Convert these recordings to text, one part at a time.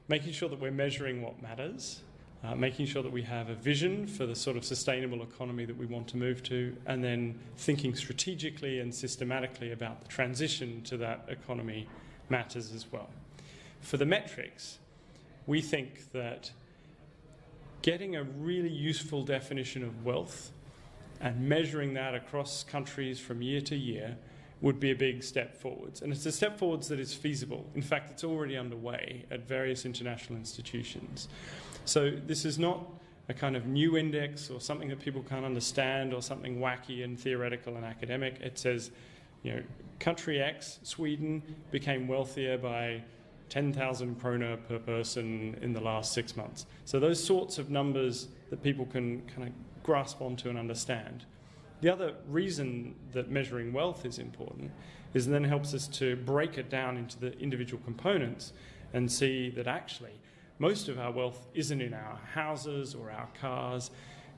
making sure that we're measuring what matters, making sure that we have a vision for the sort of sustainable economy that we want to move to, and then thinking strategically and systematically about the transition to that economy matters as well. For the metrics, we think that getting a really useful definition of wealth and measuring that across countries from year to year would be a big step forwards. And it's a step forwards that is feasible. In fact, it's already underway at various international institutions. So this is not a kind of new index or something that people can't understand or something wacky and theoretical and academic. It says, you know, country X, Sweden, became wealthier by 10,000 kroner per person in the last 6 months. So those sorts of numbers that people can kind of grasp onto and understand. The other reason that measuring wealth is important is it then helps us to break it down into the individual components and see that actually most of our wealth isn't in our houses or our cars,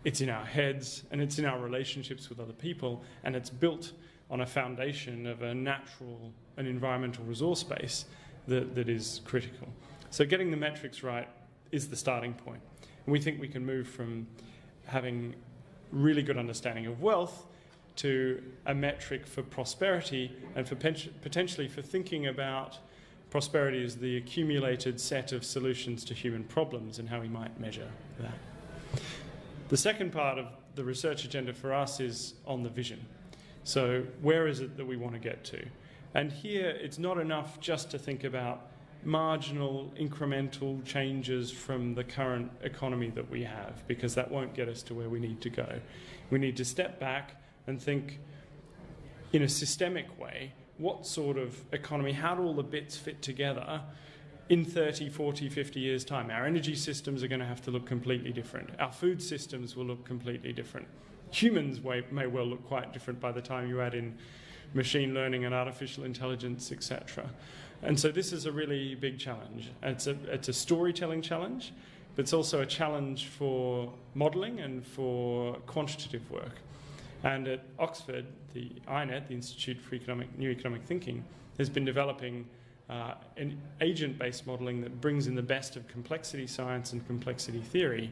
it's in our heads and it's in our relationships with other people, and it's built on a foundation of a natural and environmental resource base that is critical. So getting the metrics right is the starting point. And we think we can move from having really good understanding of wealth to a metric for prosperity and for potentially for thinking about prosperity as the accumulated set of solutions to human problems and how we might measure that. The second part of the research agenda for us is on the vision. So where is it that we want to get to? And here it's not enough just to think about marginal incremental changes from the current economy that we have, because that won't get us to where we need to go. We need to step back and think in a systemic way, what sort of economy, how do all the bits fit together in 30, 40, 50 years' time? Our energy systems are going to have to look completely different. Our food systems will look completely different. Humans may well look quite different by the time you add in machine learning and artificial intelligence, etc. And so this is a really big challenge. It's a storytelling challenge, but it's also a challenge for modelling and for quantitative work. And at Oxford, the INET, the Institute for New Economic Thinking, has been developing an agent-based modelling that brings in the best of complexity science and complexity theory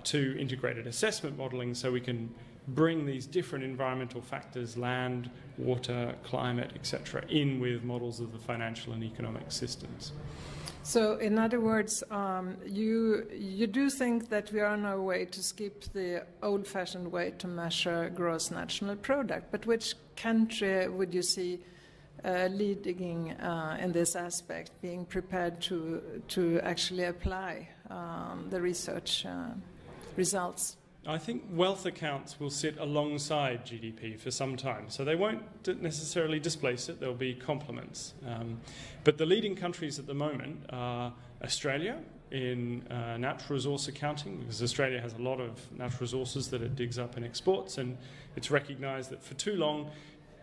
to integrated assessment modelling, so we can bring these different environmental factors, land, water, climate, etc., in with models of the financial and economic systems. So, in other words, you do think that we are on our way to skip the old-fashioned way to measure gross national product, but which country would you see leading in this aspect, being prepared to actually apply the research results? I think wealth accounts will sit alongside GDP for some time, so they won't necessarily displace it, there'll be complements. But the leading countries at the moment are Australia in natural resource accounting, because Australia has a lot of natural resources that it digs up and exports, and it's recognised that for too long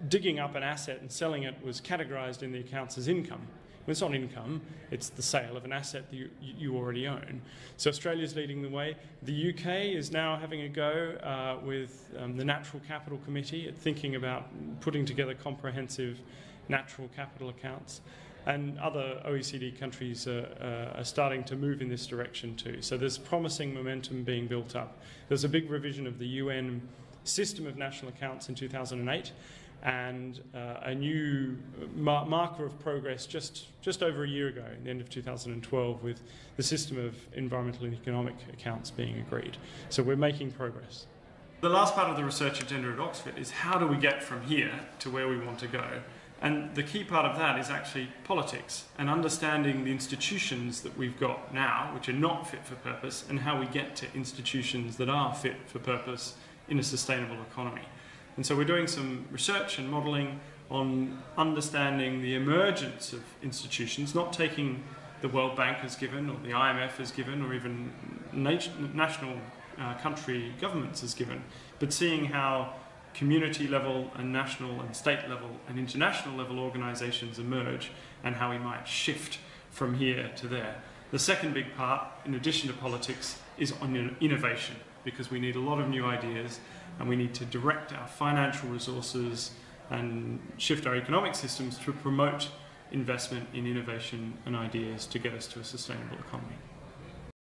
digging up an asset and selling it was categorised in the accounts as income. Well, it's not income, it's the sale of an asset that you already own. So Australia's leading the way. The UK is now having a go with the Natural Capital Committee at thinking about putting together comprehensive natural capital accounts. And other OECD countries are starting to move in this direction too. So there's promising momentum being built up. There's a big revision of the UN system of national accounts in 2008. And a new marker of progress just over a year ago, in the end of 2012, with the system of environmental and economic accounts being agreed. So we're making progress. The last part of the research agenda at Oxford is how do we get from here to where we want to go? And the key part of that is actually politics and understanding the institutions that we've got now, which are not fit for purpose, and how we get to institutions that are fit for purpose in a sustainable economy. And so we're doing some research and modelling on understanding the emergence of institutions, not taking the World Bank as given, or the IMF as given, or even national country governments as given, but seeing how community level and national and state level and international level organisations emerge and how we might shift from here to there. The second big part, in addition to politics, is on innovation, because we need a lot of new ideas and we need to direct our financial resources and shift our economic systems to promote investment in innovation and ideas to get us to a sustainable economy.